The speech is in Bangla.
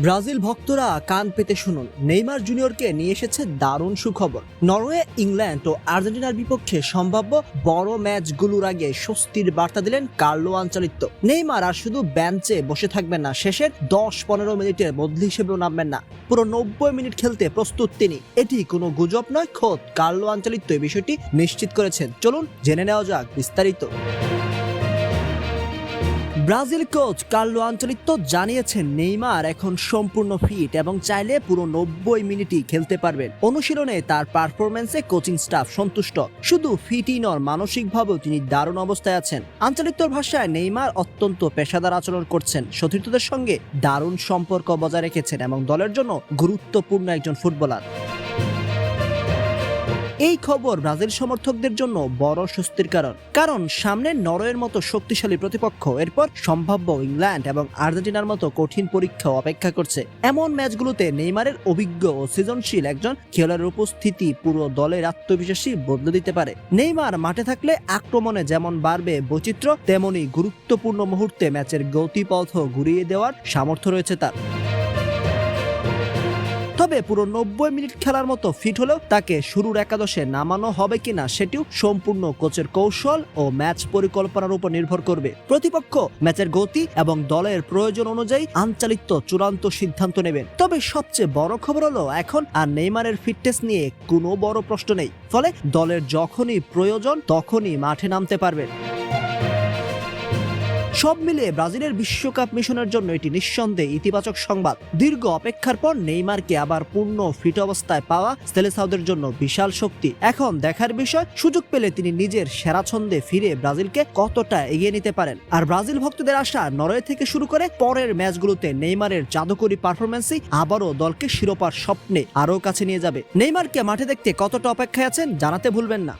ব্রাজিল ভক্তরা কান পেতে শুনুন, নেইমার জুনিয়রকে নিয়ে এসেছে দারুণ সুখবর। নরওয়ে, ইংল্যান্ড ও আর্জেন্টিনার বিপক্ষে সম্ভাব্য বড় ম্যাচগুলোর আগে স্বস্তির বার্তা দিলেন কার্লো আনচেলত্তি। নেইমার আর শুধু বেঞ্চে বসে থাকবেন না, শেষের 10-15 মিনিটের বদলি হিসেবেও নামবেন না, পুরো 90 মিনিট খেলতে প্রস্তুত তিনি। এটি কোনো গুজব নয়, খোদ কার্লো আনচেলত্তি এই বিষয়টি নিশ্চিত করেছেন। চলুন জেনে নেওয়া যাক বিস্তারিত। ব্রাজিল কোচ কার্লো আনচেলত্তি জানিয়েছেন নেইমার এখন সম্পূর্ণ ফিট এবং চাইলে পুরো 90 মিনিটই খেলতে পারবেন। অনুশীলনে তার পারফরম্যান্সে কোচিং স্টাফ সন্তুষ্ট। শুধু ফিটই নন, মানসিকভাবেও তিনি দারুণ অবস্থায় আছেন। আনচেলত্তির ভাষায় নেইমার অত্যন্ত পেশাদার আচরণ করছেন, সতীর্থদের সঙ্গে দারুণ সম্পর্ক বজায় রেখেছেন এবং দলের জন্য গুরুত্বপূর্ণ একজন ফুটবলার। এই খবর ব্রাজিল সমর্থকদের জন্য বড় স্বস্তির কারণ সামনে নরওয়ের মতো শক্তিশালী প্রতিপক্ষ, এরপর সম্ভাব্য ইংল্যান্ড এবং আর্জেন্টিনার মতো কঠিন পরীক্ষা অপেক্ষা করছে। এমন ম্যাচগুলোতে নেইমারের অভিজ্ঞ ও সৃজনশীল একজন খেলোয়াড়ের উপস্থিতি পুরো দলের আত্মবিশ্বাসী বদলে দিতে পারে। নেইমার মাঠে থাকলে আক্রমণে যেমন বাড়বে বৈচিত্র্য, তেমনি গুরুত্বপূর্ণ মুহূর্তে ম্যাচের গতিপথ ঘুরিয়ে দেওয়ার সামর্থ্য রয়েছে তার। তবে পুরো 90 মিনিট খেলার মতো ফিট হলেও তাকে শুরুর একাদশে নামানো হবে কিনা সেটিও সম্পূর্ণ কোচের কৌশল ও ম্যাচ পরিকল্পনার উপর নির্ভর করবে। প্রতিপক্ষ, ম্যাচের গতি এবং দলের প্রয়োজন অনুযায়ী আনচেলত্তি চূড়ান্ত সিদ্ধান্ত নেবেন। তবে সবচেয়ে বড় খবর হলো এখন আর নেইমারের ফিটনেস নিয়ে কোনো বড় প্রশ্ন নেই, ফলে দলের যখনই প্রয়োজন তখনই মাঠে নামতে পারবেন। সব মিলিয়ে ব্রাজিলের বিশ্বকাপ মিশনের জন্য এটি নিঃসন্দেহে ইতিবাচক সংবাদ। দীর্ঘ অপেক্ষার পর নেইমারকে আবার পূর্ণ ফিট অবস্থায় পাওয়া সেলেসাওদের জন্য বিশাল শক্তি। এখন দেখার বিষয়, সুযোগ পেলে তিনি নিজের সেরা ছন্দে ফিরে ব্রাজিলকে কতটা এগিয়ে নিতে পারেন। আর ব্রাজিল ভক্তদের আশা, নরওয়ে থেকে শুরু করে পরের ম্যাচগুলোতে নেইমারের জাদুকরী পারফরমেন্সই আবারও দলকে শিরোপার স্বপ্নে আরও কাছে নিয়ে যাবে। নেইমারকে মাঠে দেখতে কতটা অপেক্ষায় আছেন জানাতে ভুলবেন না।